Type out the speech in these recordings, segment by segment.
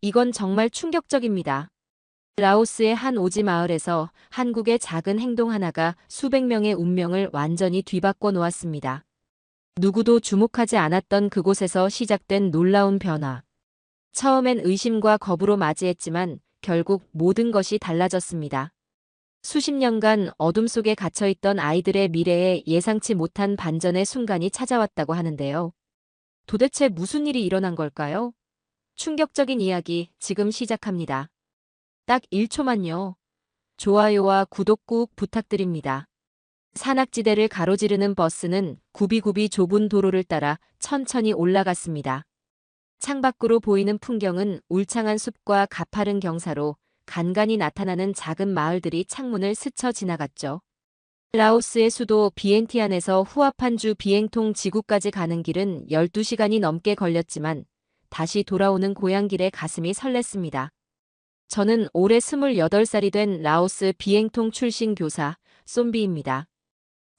이건 정말 충격적입니다. 라오스의 한 오지 마을에서 한국의 작은 행동 하나가 수백 명의 운명을 완전히 뒤바꿔 놓았습니다. 누구도 주목하지 않았던 그곳에서 시작된 놀라운 변화. 처음엔 의심과 겁으로 맞이했지만 결국 모든 것이 달라졌습니다. 수십 년간 어둠 속에 갇혀있던 아이들의 미래에 예상치 못한 반전의 순간이 찾아왔다고 하는데요. 도대체 무슨 일이 일어난 걸까요? 충격적인 이야기 지금 시작합니다. 딱 1초만요. 좋아요와 구독 꾹 부탁드립니다. 산악지대를 가로지르는 버스는 굽이굽이 좁은 도로를 따라 천천히 올라갔습니다. 창밖으로 보이는 풍경은 울창한 숲과 가파른 경사로 간간이 나타나는 작은 마을들이 창문을 스쳐 지나갔죠. 라오스의 수도 비엔티안에서 후아판주 비행통 지구까지 가는 길은 12시간이 넘게 걸렸지만 다시 돌아오는 고향길에 가슴이 설렜습니다. 저는 올해 28살이 된 라오스 비행통 출신 교사 쏨비입니다.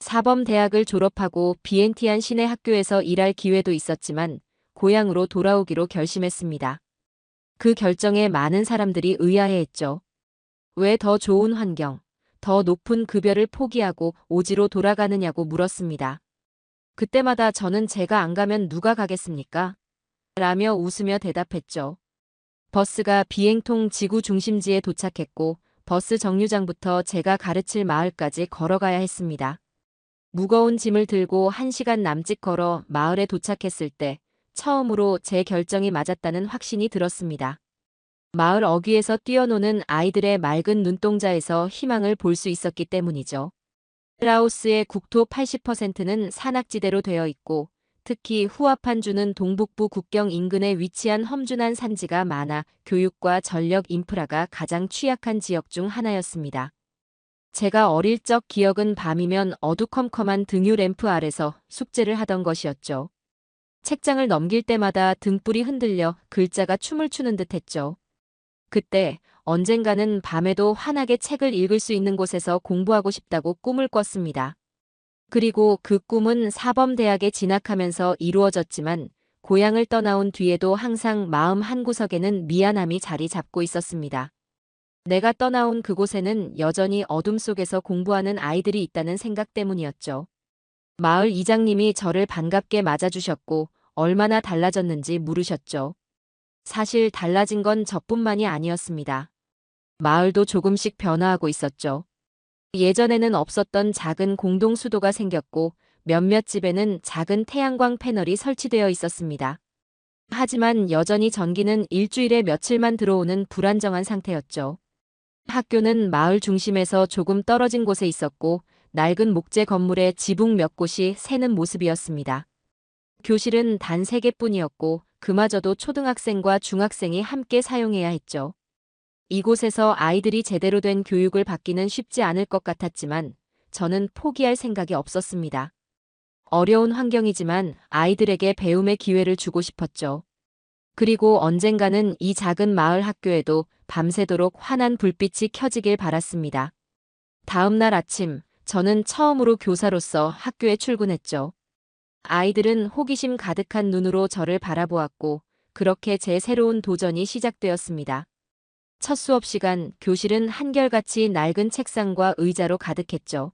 사범대학을 졸업하고 비엔티안 시내 학교에서 일할 기회도 있었지만 고향으로 돌아오기로 결심했습니다. 그 결정에 많은 사람들이 의아해했죠. 왜 더 좋은 환경, 더 높은 급여를 포기하고 오지로 돌아가느냐고 물었습니다. 그때마다 저는 제가 안 가면 누가 가겠습니까? 라며 웃으며 대답했죠. 버스가 비행통 지구 중심지에 도착했고 버스 정류장부터 제가 가르칠 마을까지 걸어가야 했습니다. 무거운 짐을 들고 1시간 남짓 걸어 마을에 도착했을 때 처음으로 제 결정이 맞았다는 확신이 들었습니다. 마을 어귀에서 뛰어노는 아이들의 맑은 눈동자에서 희망을 볼 수 있었기 때문이죠. 라오스의 국토 80%는 산악지대로 되어 있고 특히 후아판주는 동북부 국경 인근에 위치한 험준한 산지가 많아 교육과 전력 인프라가 가장 취약한 지역 중 하나였습니다. 제가 어릴 적 기억은 밤이면 어두컴컴한 등유 램프 아래서 숙제를 하던 것이었죠. 책장을 넘길 때마다 등불이 흔들려 글자가 춤을 추는 듯 했죠. 그때 언젠가는 밤에도 환하게 책을 읽을 수 있는 곳에서 공부하고 싶다고 꿈을 꿨습니다. 그리고 그 꿈은 사범대학에 진학하면서 이루어졌지만 고향을 떠나온 뒤에도 항상 마음 한구석에는 미안함이 자리 잡고 있었습니다. 내가 떠나온 그곳에는 여전히 어둠 속에서 공부하는 아이들이 있다는 생각 때문이었죠. 마을 이장님이 저를 반갑게 맞아주셨고 얼마나 달라졌는지 물으셨죠. 사실 달라진 건 저뿐만이 아니었습니다. 마을도 조금씩 변화하고 있었죠. 예전에는 없었던 작은 공동 수도가 생겼고 몇몇 집에는 작은 태양광 패널이 설치되어 있었습니다. 하지만 여전히 전기는 일주일에 며칠만 들어오는 불안정한 상태였죠. 학교는 마을 중심에서 조금 떨어진 곳에 있었고 낡은 목재 건물에 지붕 몇 곳이 새는 모습이었습니다. 교실은 단 3개뿐이었고 그마저도 초등학생과 중학생이 함께 사용해야 했죠. 이곳에서 아이들이 제대로 된 교육을 받기는 쉽지 않을 것 같았지만 저는 포기할 생각이 없었습니다. 어려운 환경이지만 아이들에게 배움의 기회를 주고 싶었죠. 그리고 언젠가는 이 작은 마을 학교에도 밤새도록 환한 불빛이 켜지길 바랐습니다. 다음 날 아침, 저는 처음으로 교사로서 학교에 출근했죠. 아이들은 호기심 가득한 눈으로 저를 바라보았고, 그렇게 제 새로운 도전이 시작되었습니다. 첫 수업 시간, 교실은 한결같이 낡은 책상과 의자로 가득했죠.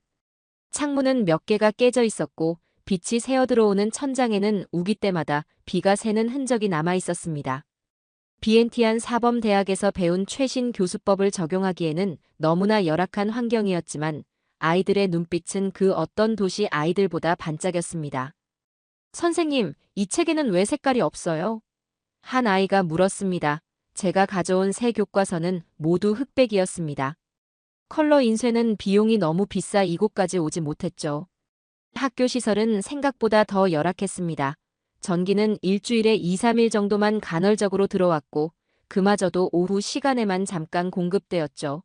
창문은 몇 개가 깨져 있었고, 빛이 새어 들어오는 천장에는 우기 때마다 비가 새는 흔적이 남아 있었습니다. 비엔티안 사범대학에서 배운 최신 교수법을 적용하기에는 너무나 열악한 환경이었지만 아이들의 눈빛은 그 어떤 도시 아이들보다 반짝였습니다. 선생님, 이 책에는 왜 색깔이 없어요? 한 아이가 물었습니다. 제가 가져온 새 교과서는 모두 흑백이었습니다. 컬러 인쇄는 비용이 너무 비싸 이곳까지 오지 못했죠. 학교 시설은 생각보다 더 열악했습니다. 전기는 일주일에 2, 3일 정도만 간헐적으로 들어왔고 그마저도 오후 시간에만 잠깐 공급되었죠.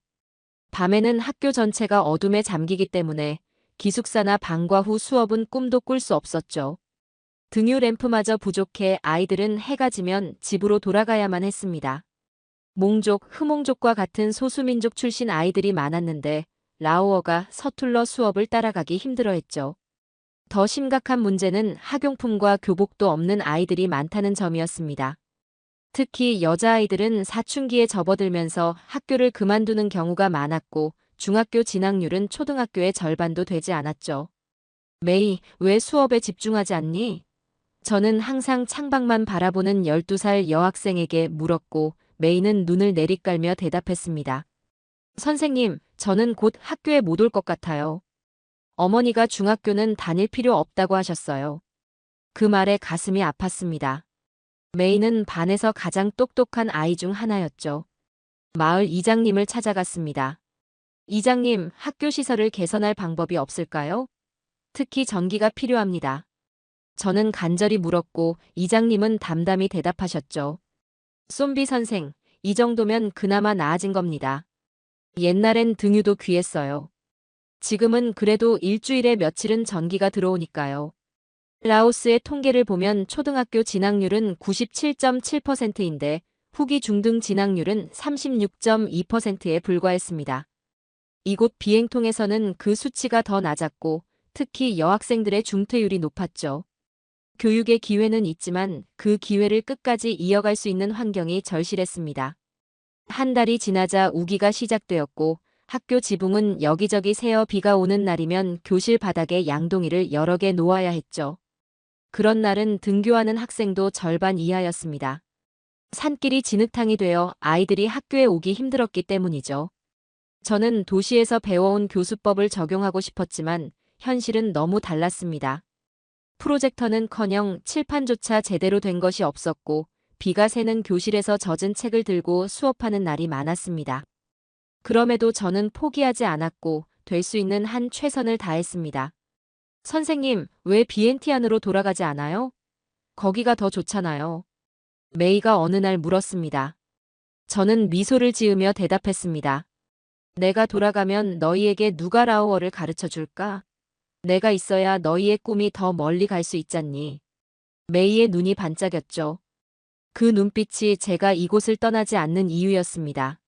밤에는 학교 전체가 어둠에 잠기기 때문에 기숙사나 방과 후 수업은 꿈도 꿀 수 없었죠. 등유 램프마저 부족해 아이들은 해가 지면 집으로 돌아가야만 했습니다. 몽족, 흐몽족과 같은 소수민족 출신 아이들이 많았는데 라오어가 서툴러 수업을 따라가기 힘들어했죠. 더 심각한 문제는 학용품과 교복도 없는 아이들이 많다는 점이었습니다. 특히 여자아이들은 사춘기에 접어들면서 학교를 그만두는 경우가 많았고 중학교 진학률은 초등학교의 절반도 되지 않았죠. 메이, 왜 수업에 집중하지 않니? 저는 항상 창밖만 바라보는 12살 여학생에게 물었고 메이는 눈을 내리깔며 대답했습니다. 선생님, 저는 곧 학교에 못 올 것 같아요. 어머니가 중학교는 다닐 필요 없다고 하셨어요. 그 말에 가슴이 아팠습니다. 메이는 반에서 가장 똑똑한 아이 중 하나였죠. 마을 이장님을 찾아갔습니다. 이장님, 학교 시설을 개선할 방법이 없을까요? 특히 전기가 필요합니다. 저는 간절히 물었고 이장님은 담담히 대답하셨죠. 쏨비 선생, 이 정도면 그나마 나아진 겁니다. 옛날엔 등유도 귀했어요. 지금은 그래도 일주일에 며칠은 전기가 들어오니까요. 라오스의 통계를 보면 초등학교 진학률은 97.7%인데 후기 중등 진학률은 36.2%에 불과했습니다. 이곳 비행통에서는 그 수치가 더 낮았고 특히 여학생들의 중퇴율이 높았죠. 교육의 기회는 있지만 그 기회를 끝까지 이어갈 수 있는 환경이 절실했습니다. 한 달이 지나자 우기가 시작되었고 학교 지붕은 여기저기 새어 비가 오는 날이면 교실 바닥에 양동이를 여러 개 놓아야 했죠. 그런 날은 등교하는 학생도 절반 이하였습니다. 산길이 진흙탕이 되어 아이들이 학교에 오기 힘들었기 때문이죠. 저는 도시에서 배워온 교수법을 적용하고 싶었지만 현실은 너무 달랐습니다. 프로젝터는커녕 칠판조차 제대로 된 것이 없었고 비가 새는 교실에서 젖은 책을 들고 수업하는 날이 많았습니다. 그럼에도 저는 포기하지 않았고 될 수 있는 한 최선을 다했습니다. 선생님, 왜 BNT 안으로 돌아가지 않아요? 거기가 더 좋잖아요. 메이가 어느 날 물었습니다. 저는 미소를 지으며 대답했습니다. 내가 돌아가면 너희에게 누가 라오어를 가르쳐 줄까? 내가 있어야 너희의 꿈이 더 멀리 갈 수 있잖니. 메이의 눈이 반짝였죠. 그 눈빛이 제가 이곳을 떠나지 않는 이유였습니다.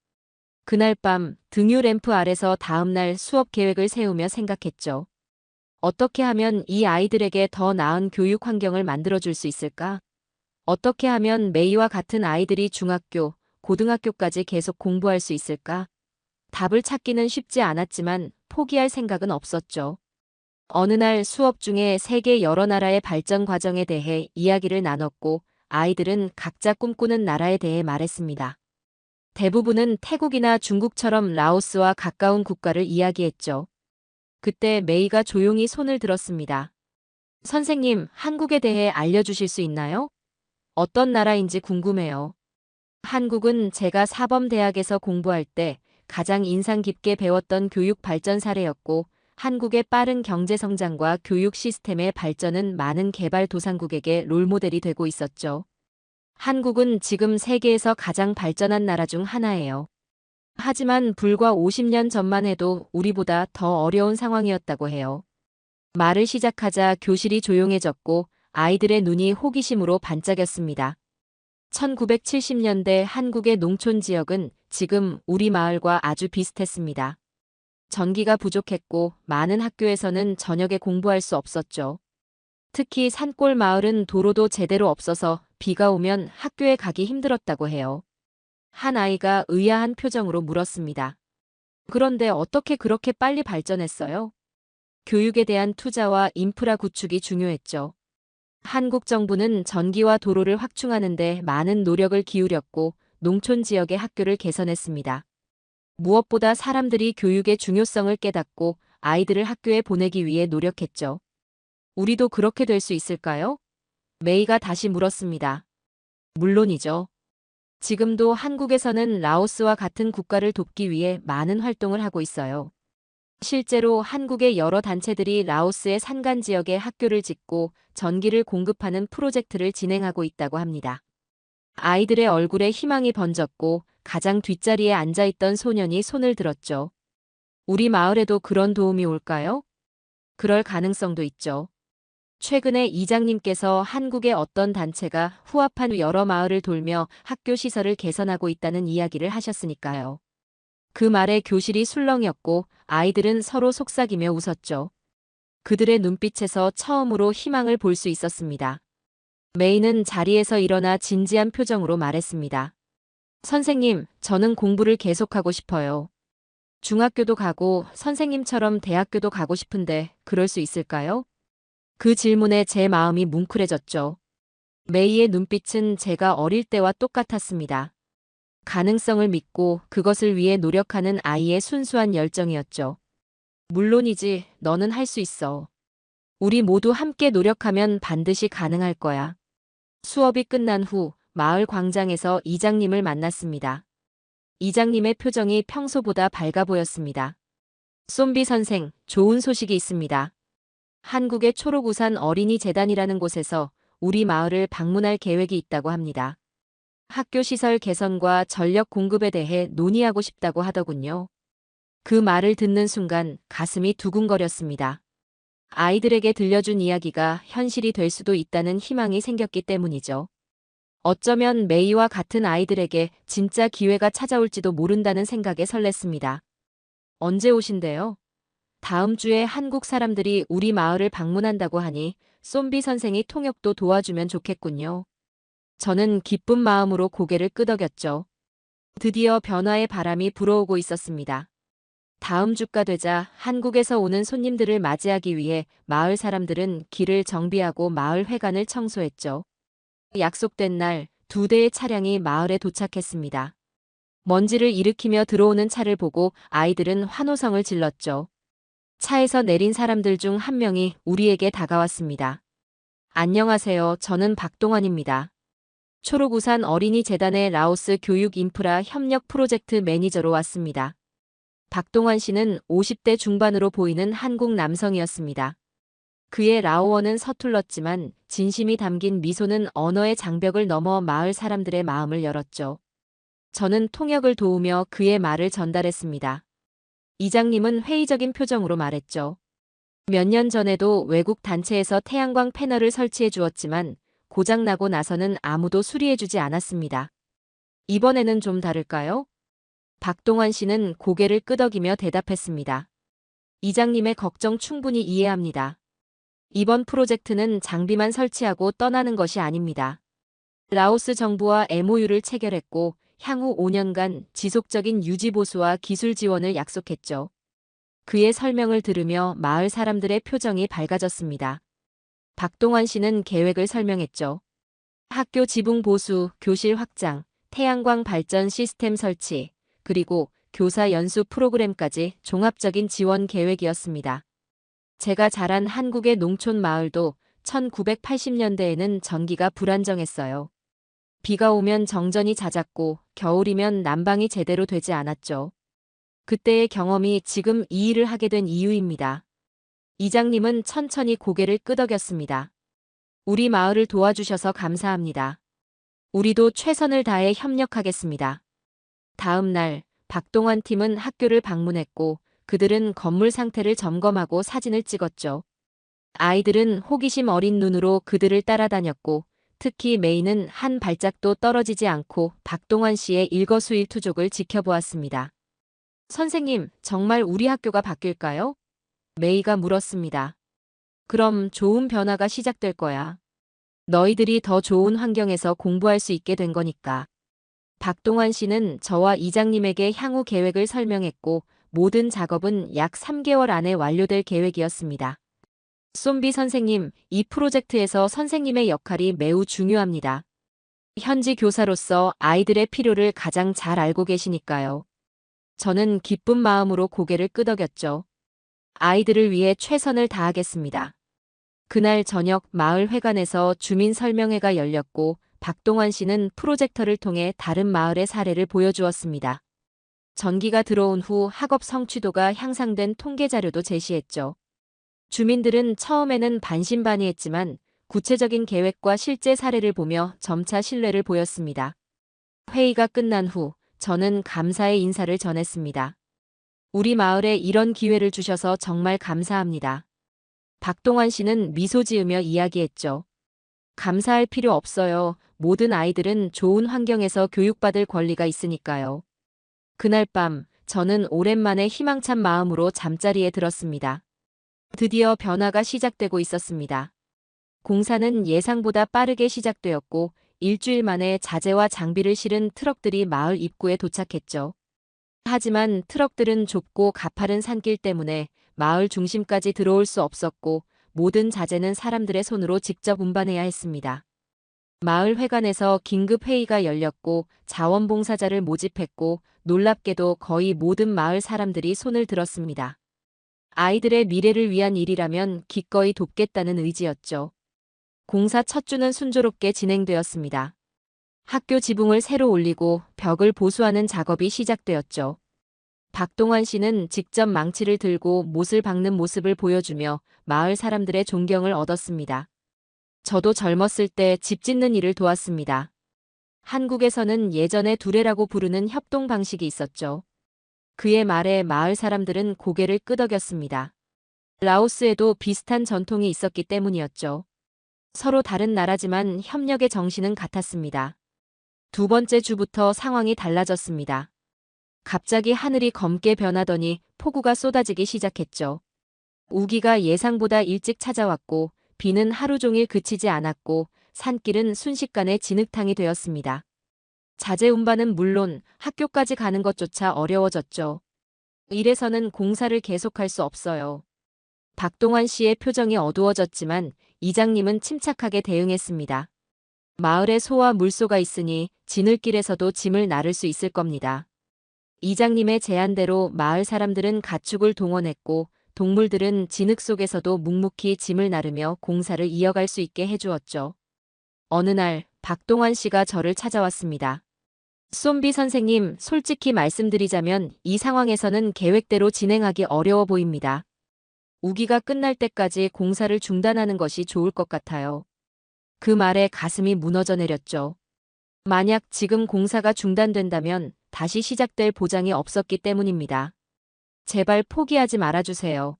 그날 밤 등유 램프 아래서 다음날 수업 계획을 세우며 생각했죠. 어떻게 하면 이 아이들에게 더 나은 교육 환경을 만들어줄 수 있을까? 어떻게 하면 메이와 같은 아이들이 중학교, 고등학교까지 계속 공부할 수 있을까? 답을 찾기는 쉽지 않았지만 포기할 생각은 없었죠. 어느 날 수업 중에 세계 여러 나라의 발전 과정에 대해 이야기를 나눴고 아이들은 각자 꿈꾸는 나라에 대해 말했습니다. 대부분은 태국이나 중국처럼 라오스와 가까운 국가를 이야기했죠. 그때 메이가 조용히 손을 들었습니다. 선생님, 한국에 대해 알려주실 수 있나요? 어떤 나라인지 궁금해요. 한국은 제가 사범대학에서 공부할 때 가장 인상 깊게 배웠던 교육 발전 사례였고 한국의 빠른 경제 성장과 교육 시스템의 발전은 많은 개발도상국에게 롤모델이 되고 있었죠. 한국은 지금 세계에서 가장 발전한 나라 중 하나예요. 하지만 불과 50년 전만 해도 우리보다 더 어려운 상황이었다고 해요. 말을 시작하자 교실이 조용해졌고 아이들의 눈이 호기심으로 반짝였습니다. 1970년대 한국의 농촌 지역은 지금 우리 마을과 아주 비슷했습니다. 전기가 부족했고 많은 학교에서는 저녁에 공부할 수 없었죠. 특히 산골 마을은 도로도 제대로 없어서 비가 오면 학교에 가기 힘들었다고 해요. 한 아이가 의아한 표정으로 물었습니다. 그런데 어떻게 그렇게 빨리 발전했어요? 교육에 대한 투자와 인프라 구축이 중요했죠. 한국 정부는 전기와 도로를 확충하는 데 많은 노력을 기울였고 농촌 지역의 학교를 개선했습니다. 무엇보다 사람들이 교육의 중요성을 깨닫고 아이들을 학교에 보내기 위해 노력했죠. 우리도 그렇게 될 수 있을까요? 메이가 다시 물었습니다. 물론이죠. 지금도 한국에서는 라오스와 같은 국가를 돕기 위해 많은 활동을 하고 있어요. 실제로 한국의 여러 단체들이 라오스의 산간 지역에 학교를 짓고 전기를 공급하는 프로젝트를 진행하고 있다고 합니다. 아이들의 얼굴에 희망이 번졌고 가장 뒷자리에 앉아있던 소년이 손을 들었죠. 우리 마을에도 그런 도움이 올까요? 그럴 가능성도 있죠. 최근에 이장님께서 한국의 어떤 단체가 후합한 여러 마을을 돌며 학교 시설을 개선하고 있다는 이야기를 하셨으니까요. 그 말에 교실이 술렁였고 아이들은 서로 속삭이며 웃었죠. 그들의 눈빛에서 처음으로 희망을 볼 수 있었습니다. 메이는 자리에서 일어나 진지한 표정으로 말했습니다. 선생님, 저는 공부를 계속하고 싶어요. 중학교도 가고 선생님처럼 대학교도 가고 싶은데 그럴 수 있을까요? 그 질문에 제 마음이 뭉클해졌죠. 메이의 눈빛은 제가 어릴 때와 똑같았습니다. 가능성을 믿고 그것을 위해 노력하는 아이의 순수한 열정이었죠. 물론이지, 너는 할 수 있어. 우리 모두 함께 노력하면 반드시 가능할 거야. 수업이 끝난 후 마을 광장에서 이장님을 만났습니다. 이장님의 표정이 평소보다 밝아 보였습니다. 쏨비 선생, 좋은 소식이 있습니다. 한국의 초록우산 어린이재단이라는 곳에서 우리 마을을 방문할 계획이 있다고 합니다. 학교 시설 개선과 전력 공급에 대해 논의하고 싶다고 하더군요. 그 말을 듣는 순간 가슴이 두근거렸습니다. 아이들에게 들려준 이야기가 현실이 될 수도 있다는 희망이 생겼기 때문이죠. 어쩌면 메이와 같은 아이들에게 진짜 기회가 찾아올지도 모른다는 생각에 설렜습니다. 언제 오신대요? 다음 주에 한국 사람들이 우리 마을을 방문한다고 하니 쏨비 선생이 통역도 도와주면 좋겠군요. 저는 기쁜 마음으로 고개를 끄덕였죠. 드디어 변화의 바람이 불어오고 있었습니다. 다음 주가 되자 한국에서 오는 손님들을 맞이하기 위해 마을 사람들은 길을 정비하고 마을 회관을 청소했죠. 약속된 날 2대의 차량이 마을에 도착했습니다. 먼지를 일으키며 들어오는 차를 보고 아이들은 환호성을 질렀죠. 차에서 내린 사람들 중 한 명이 우리에게 다가왔습니다. 안녕하세요. 저는 박동환입니다. 초록우산 어린이재단의 라오스 교육 인프라 협력 프로젝트 매니저로 왔습니다. 박동환 씨는 50대 중반으로 보이는 한국 남성이었습니다. 그의 라오어는 서툴렀지만 진심이 담긴 미소는 언어의 장벽을 넘어 마을 사람들의 마음을 열었죠. 저는 통역을 도우며 그의 말을 전달했습니다. 이장님은 회의적인 표정으로 말했죠. 몇 년 전에도 외국 단체에서 태양광 패널을 설치해 주었지만 고장나고 나서는 아무도 수리해주지 않았습니다. 이번에는 좀 다를까요? 박동환 씨는 고개를 끄덕이며 대답했습니다. 이장님의 걱정 충분히 이해합니다. 이번 프로젝트는 장비만 설치하고 떠나는 것이 아닙니다. 라오스 정부와 MOU를 체결했고 향후 5년간 지속적인 유지보수와 기술 지원을 약속했죠. 그의 설명을 들으며 마을 사람들의 표정이 밝아졌습니다. 박동환 씨는 계획을 설명했죠. 학교 지붕 보수, 교실 확장, 태양광 발전 시스템 설치, 그리고 교사 연수 프로그램까지 종합적인 지원 계획이었습니다. 제가 자란 한국의 농촌 마을도 1980년대에는 전기가 불안정했어요. 비가 오면 정전이 잦았고 겨울이면 난방이 제대로 되지 않았죠. 그때의 경험이 지금 이 일을 하게 된 이유입니다. 이장님은 천천히 고개를 끄덕였습니다. 우리 마을을 도와주셔서 감사합니다. 우리도 최선을 다해 협력하겠습니다. 다음 날 박동환 팀은 학교를 방문했고 그들은 건물 상태를 점검하고 사진을 찍었죠. 아이들은 호기심 어린 눈으로 그들을 따라다녔고 특히 메이는 한 발짝도 떨어지지 않고 박동환 씨의 일거수일투족을 지켜보았습니다. 선생님, 정말 우리 학교가 바뀔까요? 메이가 물었습니다. 그럼 좋은 변화가 시작될 거야. 너희들이 더 좋은 환경에서 공부할 수 있게 된 거니까. 박동환 씨는 저와 이장님에게 향후 계획을 설명했고 모든 작업은 약 3개월 안에 완료될 계획이었습니다. 쏨비 선생님, 이 프로젝트에서 선생님의 역할이 매우 중요합니다. 현지 교사로서 아이들의 필요를 가장 잘 알고 계시니까요. 저는 기쁜 마음으로 고개를 끄덕였죠. 아이들을 위해 최선을 다하겠습니다. 그날 저녁 마을 회관에서 주민 설명회가 열렸고 박동환 씨는 프로젝터를 통해 다른 마을의 사례를 보여주었습니다. 전기가 들어온 후 학업 성취도가 향상된 통계 자료도 제시했죠. 주민들은 처음에는 반신반의했지만 구체적인 계획과 실제 사례를 보며 점차 신뢰를 보였습니다. 회의가 끝난 후 저는 감사의 인사를 전했습니다. 우리 마을에 이런 기회를 주셔서 정말 감사합니다. 박동환 씨는 미소 지으며 이야기했죠. 감사할 필요 없어요. 모든 아이들은 좋은 환경에서 교육받을 권리가 있으니까요. 그날 밤 저는 오랜만에 희망찬 마음으로 잠자리에 들었습니다. 드디어 변화가 시작되고 있었습니다. 공사는 예상보다 빠르게 시작되었고 일주일 만에 자재와 장비를 실은 트럭들이 마을 입구에 도착했죠. 하지만 트럭들은 좁고 가파른 산길 때문에 마을 중심까지 들어올 수 없었고 모든 자재는 사람들의 손으로 직접 운반해야 했습니다. 마을 회관에서 긴급 회의가 열렸고 자원봉사자를 모집했고 놀랍게도 거의 모든 마을 사람들이 손을 들었습니다. 아이들의 미래를 위한 일이라면 기꺼이 돕겠다는 의지였죠. 공사 첫 주는 순조롭게 진행되었습니다. 학교 지붕을 새로 올리고 벽을 보수하는 작업이 시작되었죠. 박동환 씨는 직접 망치를 들고 못을 박는 모습을 보여주며 마을 사람들의 존경을 얻었습니다. 저도 젊었을 때 집 짓는 일을 도왔습니다. 한국에서는 예전에 두레라고 부르는 협동 방식이 있었죠. 그의 말에 마을 사람들은 고개를 끄덕였습니다. 라오스에도 비슷한 전통이 있었기 때문이었죠. 서로 다른 나라지만 협력의 정신은 같았습니다. 두 번째 주부터 상황이 달라졌습니다. 갑자기 하늘이 검게 변하더니 폭우가 쏟아지기 시작했죠. 우기가 예상보다 일찍 찾아왔고 비는 하루 종일 그치지 않았고 산길은 순식간에 진흙탕이 되었습니다. 자재 운반은 물론 학교까지 가는 것조차 어려워졌죠. 이래서는 공사를 계속할 수 없어요. 박동환 씨의 표정이 어두워졌지만 이장님은 침착하게 대응했습니다. 마을에 소와 물소가 있으니 지늘길에서도 짐을 나를 수 있을 겁니다. 이장님의 제안대로 마을 사람들은 가축을 동원했고 동물들은 진흙 속에서도 묵묵히 짐을 나르며 공사를 이어갈 수 있게 해주었죠. 어느 날 박동환 씨가 저를 찾아왔습니다. 쏨비 선생님, 솔직히 말씀드리자면 이 상황에서는 계획대로 진행하기 어려워 보입니다. 우기가 끝날 때까지 공사를 중단하는 것이 좋을 것 같아요. 그 말에 가슴이 무너져 내렸죠. 만약 지금 공사가 중단된다면 다시 시작될 보장이 없었기 때문입니다. 제발 포기하지 말아주세요.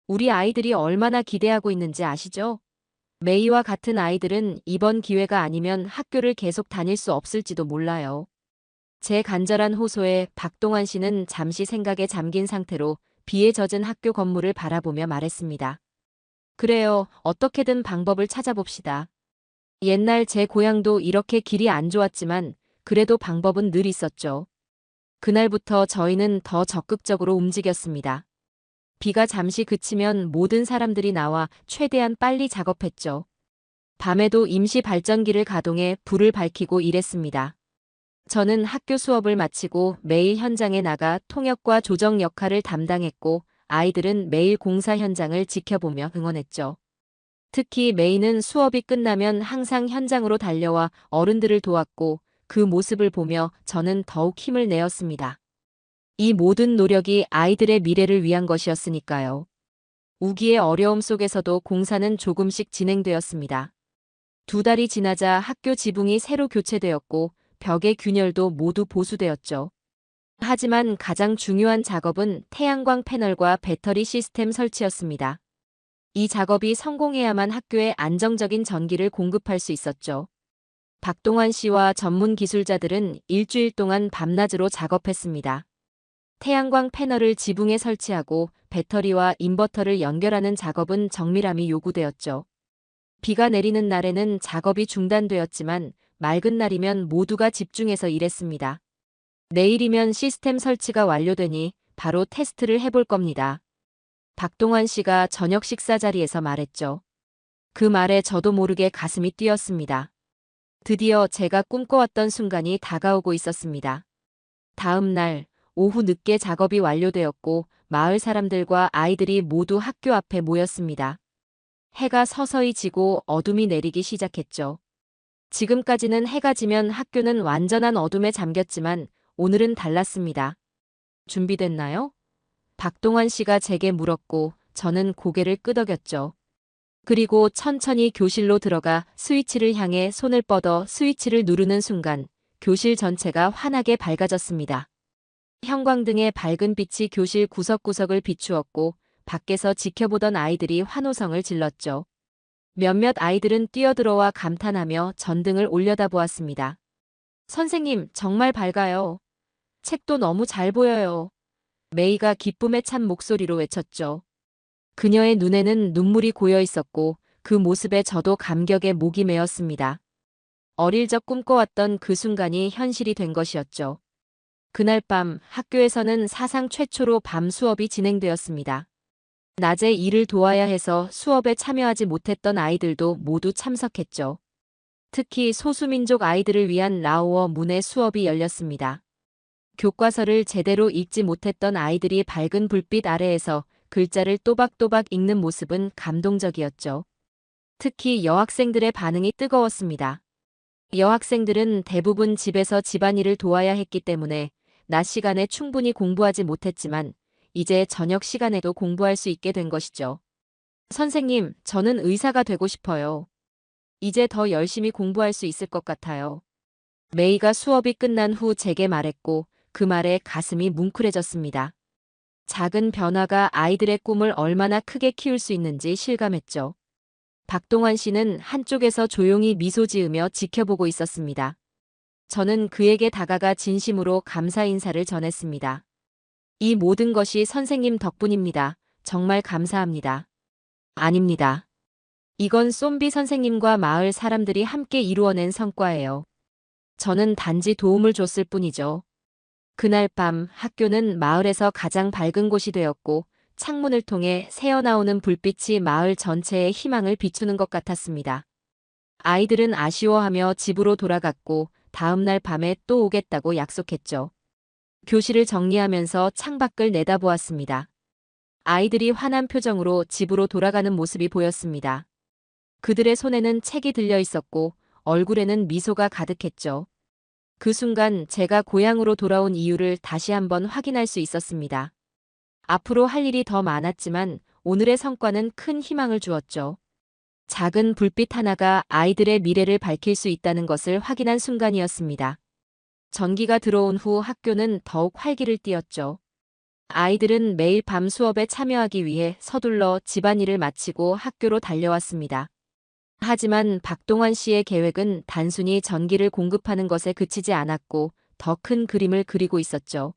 우리 아이들이 얼마나 기대하고 있는지 아시죠? 메이와 같은 아이들은 이번 기회가 아니면 학교를 계속 다닐 수 없을지도 몰라요. 제 간절한 호소에 박동환 씨는 잠시 생각에 잠긴 상태로 비에 젖은 학교 건물을 바라보며 말했습니다. 그래요, 어떻게든 방법을 찾아봅시다. 옛날 제 고향도 이렇게 길이 안 좋았지만 그래도 방법은 늘 있었죠. 그날부터 저희는 더 적극적으로 움직였습니다. 비가 잠시 그치면 모든 사람들이 나와 최대한 빨리 작업했죠. 밤에도 임시 발전기를 가동해 불을 밝히고 일했습니다. 저는 학교 수업을 마치고 매일 현장에 나가 통역과 조정 역할을 담당했고 아이들은 매일 공사 현장을 지켜보며 응원했죠. 특히 메이는 수업이 끝나면 항상 현장으로 달려와 어른들을 도왔고 그 모습을 보며 저는 더욱 힘을 내었습니다. 이 모든 노력이 아이들의 미래를 위한 것이었으니까요. 우기의 어려움 속에서도 공사는 조금씩 진행되었습니다. 두 달이 지나자 학교 지붕이 새로 교체되었고 벽의 균열도 모두 보수되었죠. 하지만 가장 중요한 작업은 태양광 패널과 배터리 시스템 설치였습니다. 이 작업이 성공해야만 학교에 안정적인 전기를 공급할 수 있었죠. 박동환 씨와 전문 기술자들은 일주일 동안 밤낮으로 작업했습니다. 태양광 패널을 지붕에 설치하고 배터리와 인버터를 연결하는 작업은 정밀함이 요구되었죠. 비가 내리는 날에는 작업이 중단되었지만 맑은 날이면 모두가 집중해서 일했습니다. 내일이면 시스템 설치가 완료되니 바로 테스트를 해볼 겁니다. 박동환 씨가 저녁 식사 자리에서 말했죠. 그 말에 저도 모르게 가슴이 뛰었습니다. 드디어 제가 꿈꿔왔던 순간이 다가오고 있었습니다. 다음 날 오후 늦게 작업이 완료되었고 마을 사람들과 아이들이 모두 학교 앞에 모였습니다. 해가 서서히 지고 어둠이 내리기 시작했죠. 지금까지는 해가 지면 학교는 완전한 어둠에 잠겼지만 오늘은 달랐습니다. 준비됐나요? 박동환 씨가 제게 물었고 저는 고개를 끄덕였죠. 그리고 천천히 교실로 들어가 스위치를 향해 손을 뻗어 스위치를 누르는 순간 교실 전체가 환하게 밝아졌습니다. 형광등의 밝은 빛이 교실 구석구석을 비추었고 밖에서 지켜보던 아이들이 환호성을 질렀죠. 몇몇 아이들은 뛰어들어와 감탄하며 전등을 올려다보았습니다. 선생님, 정말 밝아요. 책도 너무 잘 보여요. 메이가 기쁨에 찬 목소리로 외쳤죠. 그녀의 눈에는 눈물이 고여 있었고 그 모습에 저도 감격에 목이 메었습니다. 어릴 적 꿈꿔왔던 그 순간이 현실이 된 것이었죠. 그날 밤 학교에서는 사상 최초로 밤 수업이 진행되었습니다. 낮에 일을 도와야 해서 수업에 참여하지 못했던 아이들도 모두 참석했죠. 특히 소수민족 아이들을 위한 라오어 문해 수업이 열렸습니다. 교과서를 제대로 읽지 못했던 아이들이 밝은 불빛 아래에서 글자를 또박또박 읽는 모습은 감동적이었죠. 특히 여학생들의 반응이 뜨거웠습니다. 여학생들은 대부분 집에서 집안일을 도와야 했기 때문에 낮 시간에 충분히 공부하지 못했지만 이제 저녁 시간에도 공부할 수 있게 된 것이죠. 선생님, 저는 의사가 되고 싶어요. 이제 더 열심히 공부할 수 있을 것 같아요. 메이가 수업이 끝난 후 제게 말했고 그 말에 가슴이 뭉클해졌습니다. 작은 변화가 아이들의 꿈을 얼마나 크게 키울 수 있는지 실감했죠. 박동환 씨는 한쪽에서 조용히 미소 지으며 지켜보고 있었습니다. 저는 그에게 다가가 진심으로 감사 인사를 전했습니다. 이 모든 것이 선생님 덕분입니다. 정말 감사합니다. 아닙니다. 이건 쏨비 선생님과 마을 사람들이 함께 이루어낸 성과예요. 저는 단지 도움을 줬을 뿐이죠. 그날 밤 학교는 마을에서 가장 밝은 곳이 되었고 창문을 통해 새어나오는 불빛이 마을 전체에 희망을 비추는 것 같았습니다. 아이들은 아쉬워하며 집으로 돌아갔고 다음 날 밤에 또 오겠다고 약속했죠. 교실을 정리하면서 창밖을 내다보았습니다. 아이들이 환한 표정으로 집으로 돌아가는 모습이 보였습니다. 그들의 손에는 책이 들려 있었고 얼굴에는 미소가 가득했죠. 그 순간 제가 고향으로 돌아온 이유를 다시 한번 확인할 수 있었습니다. 앞으로 할 일이 더 많았지만 오늘의 성과는 큰 희망을 주었죠. 작은 불빛 하나가 아이들의 미래를 밝힐 수 있다는 것을 확인한 순간이었습니다. 전기가 들어온 후 학교는 더욱 활기를 띠었죠. 아이들은 매일 밤 수업에 참여하기 위해 서둘러 집안일을 마치고 학교로 달려왔습니다. 하지만 박동환 씨의 계획은 단순히 전기를 공급하는 것에 그치지 않았고 더 큰 그림을 그리고 있었죠.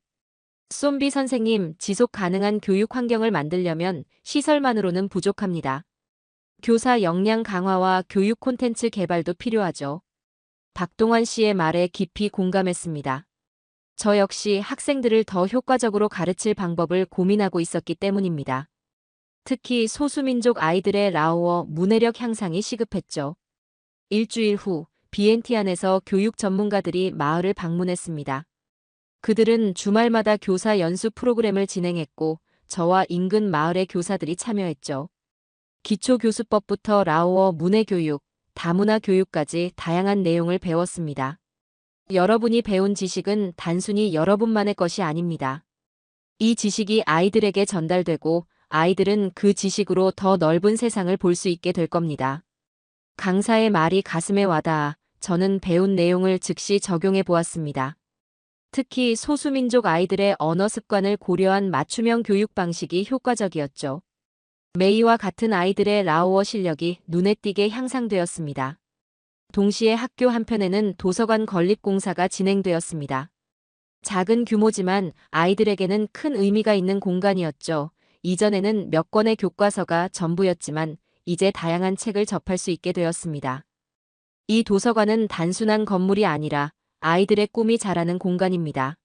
쏨비 선생님, 지속 가능한 교육 환경을 만들려면 시설만으로는 부족합니다. 교사 역량 강화와 교육 콘텐츠 개발도 필요하죠. 박동환 씨의 말에 깊이 공감했습니다. 저 역시 학생들을 더 효과적으로 가르칠 방법을 고민하고 있었기 때문입니다. 특히 소수민족 아이들의 라오어 문해력 향상이 시급했죠. 일주일 후 비엔티안에서 교육 전문가들이 마을을 방문했습니다. 그들은 주말마다 교사 연수 프로그램을 진행했고 저와 인근 마을의 교사들이 참여했죠. 기초교수법부터 라오어 문해교육, 다문화 교육까지 다양한 내용을 배웠습니다. 여러분이 배운 지식은 단순히 여러분만의 것이 아닙니다. 이 지식이 아이들에게 전달되고 아이들은 그 지식으로 더 넓은 세상을 볼 수 있게 될 겁니다. 강사의 말이 가슴에 와닿아 저는 배운 내용을 즉시 적용해 보았습니다. 특히 소수민족 아이들의 언어 습관을 고려한 맞춤형 교육 방식이 효과적이었죠. 메이와 같은 아이들의 라오어 실력이 눈에 띄게 향상되었습니다. 동시에 학교 한편에는 도서관 건립 공사가 진행되었습니다. 작은 규모지만 아이들에게는 큰 의미가 있는 공간이었죠. 이전에는 몇 권의 교과서가 전부였지만 이제 다양한 책을 접할 수 있게 되었습니다. 이 도서관은 단순한 건물이 아니라 아이들의 꿈이 자라는 공간입니다.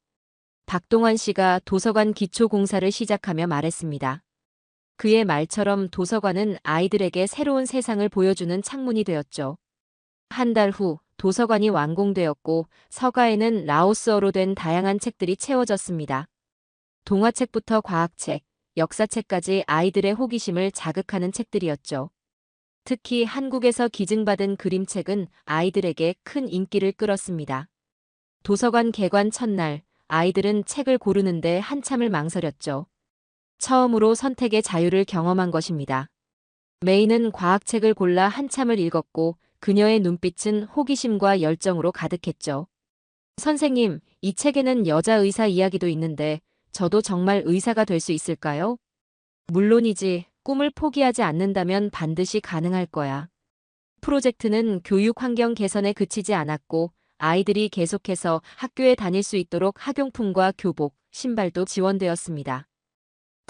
박동환 씨가 도서관 기초 공사를 시작하며 말했습니다. 그의 말처럼 도서관은 아이들에게 새로운 세상을 보여주는 창문이 되었죠. 한 달 후 도서관이 완공되었고 서가에는 라오스어로 된 다양한 책들이 채워졌습니다. 동화책부터 과학책, 역사책까지 아이들의 호기심을 자극하는 책들이었죠. 특히 한국에서 기증받은 그림책은 아이들에게 큰 인기를 끌었습니다. 도서관 개관 첫날, 아이들은 책을 고르는데 한참을 망설였죠. 처음으로 선택의 자유를 경험한 것입니다. 메이는 과학책을 골라 한참을 읽었고 그녀의 눈빛은 호기심과 열정으로 가득했죠. 선생님, 이 책에는 여자 의사 이야기도 있는데 저도 정말 의사가 될 수 있을까요? 물론이지. 꿈을 포기하지 않는다면 반드시 가능할 거야. 프로젝트는 교육 환경 개선에 그치지 않았고 아이들이 계속해서 학교에 다닐 수 있도록 학용품과 교복, 신발도 지원되었습니다.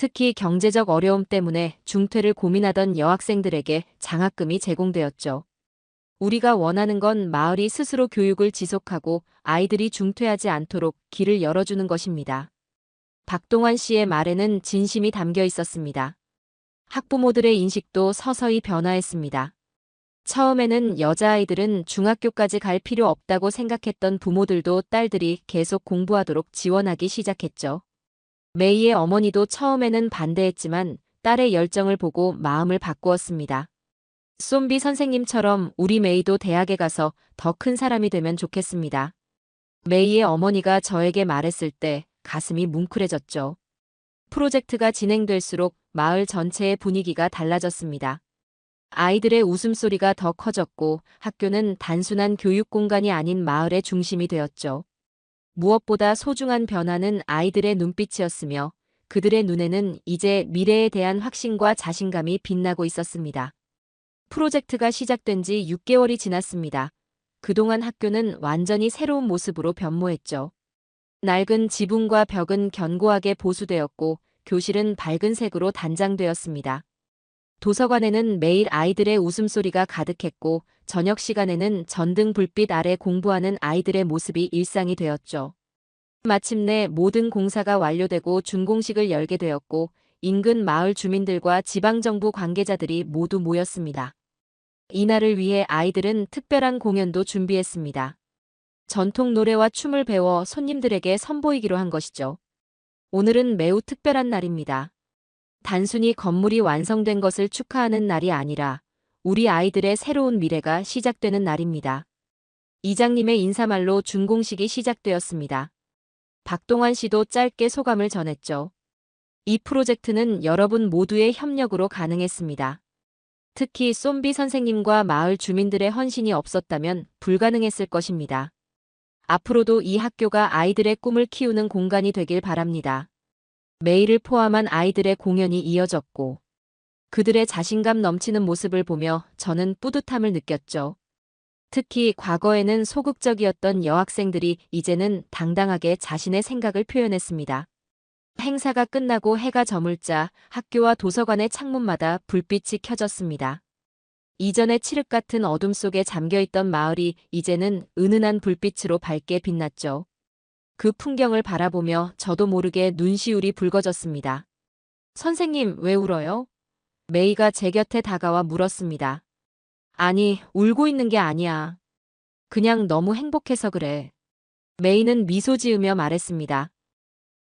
특히 경제적 어려움 때문에 중퇴를 고민하던 여학생들에게 장학금이 제공되었죠. 우리가 원하는 건 마을이 스스로 교육을 지속하고 아이들이 중퇴하지 않도록 길을 열어주는 것입니다. 박동환 씨의 말에는 진심이 담겨 있었습니다. 학부모들의 인식도 서서히 변화했습니다. 처음에는 여자아이들은 중학교까지 갈 필요 없다고 생각했던 부모들도 딸들이 계속 공부하도록 지원하기 시작했죠. 메이의 어머니도 처음에는 반대했지만 딸의 열정을 보고 마음을 바꾸었습니다. 쏨비 선생님처럼 우리 메이도 대학에 가서 더 큰 사람이 되면 좋겠습니다. 메이의 어머니가 저에게 말했을 때 가슴이 뭉클해졌죠. 프로젝트가 진행될수록 마을 전체의 분위기가 달라졌습니다. 아이들의 웃음소리가 더 커졌고 학교는 단순한 교육 공간이 아닌 마을의 중심이 되었죠. 무엇보다 소중한 변화는 아이들의 눈빛이었으며 그들의 눈에는 이제 미래에 대한 확신과 자신감이 빛나고 있었습니다. 프로젝트가 시작된 지 6개월이 지났습니다. 그동안 학교는 완전히 새로운 모습으로 변모했죠. 낡은 지붕과 벽은 견고하게 보수되었고 교실은 밝은 색으로 단장되었습니다. 도서관에는 매일 아이들의 웃음소리가 가득했고 저녁 시간에는 전등 불빛 아래 공부하는 아이들의 모습이 일상이 되었죠. 마침내 모든 공사가 완료되고 준공식을 열게 되었고 인근 마을 주민들과 지방정부 관계자들이 모두 모였습니다. 이날을 위해 아이들은 특별한 공연도 준비했습니다. 전통 노래와 춤을 배워 손님들에게 선보이기로 한 것이죠. 오늘은 매우 특별한 날입니다. 단순히 건물이 완성된 것을 축하하는 날이 아니라 우리 아이들의 새로운 미래가 시작되는 날입니다. 이장님의 인사말로 준공식이 시작되었습니다. 박동환 씨도 짧게 소감을 전했죠. 이 프로젝트는 여러분 모두의 협력으로 가능했습니다. 특히 쏨비 선생님과 마을 주민들의 헌신이 없었다면 불가능했을 것입니다. 앞으로도 이 학교가 아이들의 꿈을 키우는 공간이 되길 바랍니다. 메이를 포함한 아이들의 공연이 이어졌고 그들의 자신감 넘치는 모습을 보며 저는 뿌듯함을 느꼈죠. 특히 과거에는 소극적이었던 여학생들이 이제는 당당하게 자신의 생각을 표현했습니다. 행사가 끝나고 해가 저물자 학교와 도서관의 창문마다 불빛이 켜졌습니다. 이전에 칠흑 같은 어둠 속에 잠겨있던 마을이 이제는 은은한 불빛으로 밝게 빛났죠. 그 풍경을 바라보며 저도 모르게 눈시울이 붉어졌습니다. 선생님, 왜 울어요? 메이가 제 곁에 다가와 물었습니다. 아니, 울고 있는 게 아니야. 그냥 너무 행복해서 그래. 메이는 미소 지으며 말했습니다.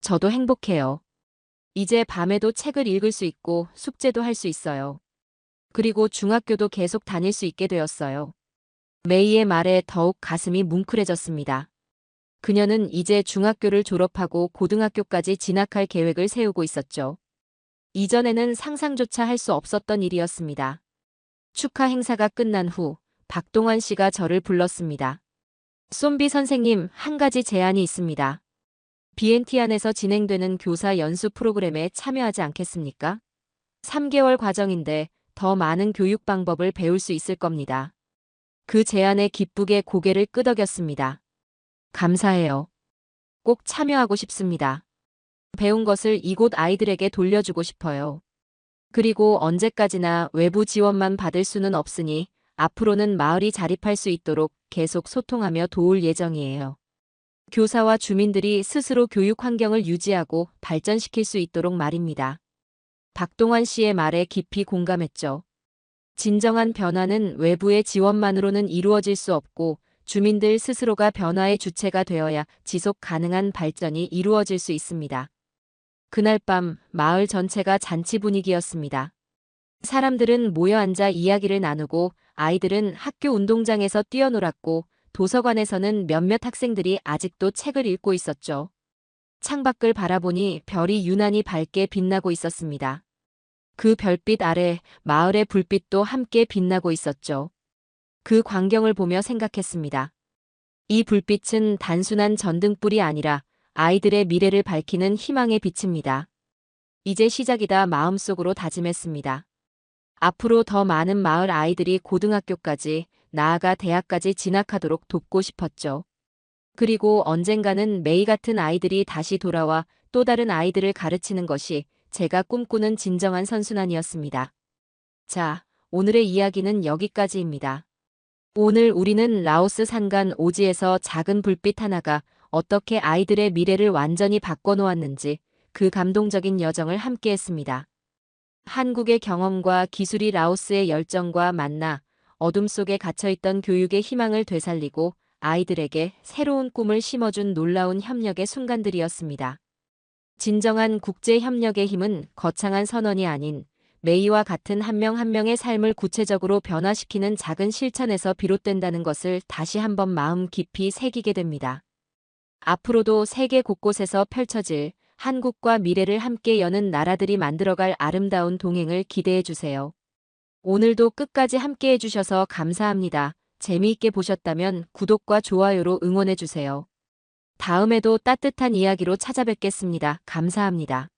저도 행복해요. 이제 밤에도 책을 읽을 수 있고 숙제도 할 수 있어요. 그리고 중학교도 계속 다닐 수 있게 되었어요. 메이의 말에 더욱 가슴이 뭉클해졌습니다. 그녀는 이제 중학교를 졸업하고 고등학교까지 진학할 계획을 세우고 있었죠. 이전에는 상상조차 할 수 없었던 일이었습니다. 축하 행사가 끝난 후 박동환 씨가 저를 불렀습니다. 쏨비 선생님, 한 가지 제안이 있습니다. BNT 안에서 진행되는 교사 연수 프로그램에 참여하지 않겠습니까? 3개월 과정인데 더 많은 교육 방법을 배울 수 있을 겁니다. 그 제안에 기쁘게 고개를 끄덕였습니다. 감사해요. 꼭 참여하고 싶습니다. 배운 것을 이곳 아이들에게 돌려주고 싶어요. 그리고 언제까지나 외부 지원만 받을 수는 없으니 앞으로는 마을이 자립할 수 있도록 계속 소통하며 도울 예정이에요. 교사와 주민들이 스스로 교육 환경을 유지하고 발전시킬 수 있도록 말입니다. 박동환 씨의 말에 깊이 공감했죠. 진정한 변화는 외부의 지원만으로는 이루어질 수 없고 주민들 스스로가 변화의 주체가 되어야 지속 가능한 발전이 이루어질 수 있습니다. 그날 밤 마을 전체가 잔치 분위기였습니다. 사람들은 모여 앉아 이야기를 나누고 아이들은 학교 운동장에서 뛰어놀았고 도서관에서는 몇몇 학생들이 아직도 책을 읽고 있었죠. 창밖을 바라보니 별이 유난히 밝게 빛나고 있었습니다. 그 별빛 아래 마을의 불빛도 함께 빛나고 있었죠. 그 광경을 보며 생각했습니다. 이 불빛은 단순한 전등불이 아니라 아이들의 미래를 밝히는 희망의 빛입니다. 이제 시작이다 마음속으로 다짐했습니다. 앞으로 더 많은 마을 아이들이 고등학교까지, 나아가 대학까지 진학하도록 돕고 싶었죠. 그리고 언젠가는 메이 같은 아이들이 다시 돌아와 또 다른 아이들을 가르치는 것이 제가 꿈꾸는 진정한 선순환이었습니다. 자, 오늘의 이야기는 여기까지입니다. 오늘 우리는 라오스 산간 오지에서 작은 불빛 하나가 어떻게 아이들의 미래를 완전히 바꿔놓았는지 그 감동적인 여정을 함께했습니다. 한국의 경험과 기술이 라오스의 열정과 만나 어둠 속에 갇혀있던 교육의 희망을 되살리고 아이들에게 새로운 꿈을 심어준 놀라운 협력의 순간들이었습니다. 진정한 국제 협력의 힘은 거창한 선언이 아닌 메이와 같은 한 명 한 명의 삶을 구체적으로 변화시키는 작은 실천에서 비롯된다는 것을 다시 한번 마음 깊이 새기게 됩니다. 앞으로도 세계 곳곳에서 펼쳐질 한국과 미래를 함께 여는 나라들이 만들어갈 아름다운 동행을 기대해 주세요. 오늘도 끝까지 함께 해주셔서 감사합니다. 재미있게 보셨다면 구독과 좋아요로 응원해 주세요. 다음에도 따뜻한 이야기로 찾아뵙겠습니다. 감사합니다.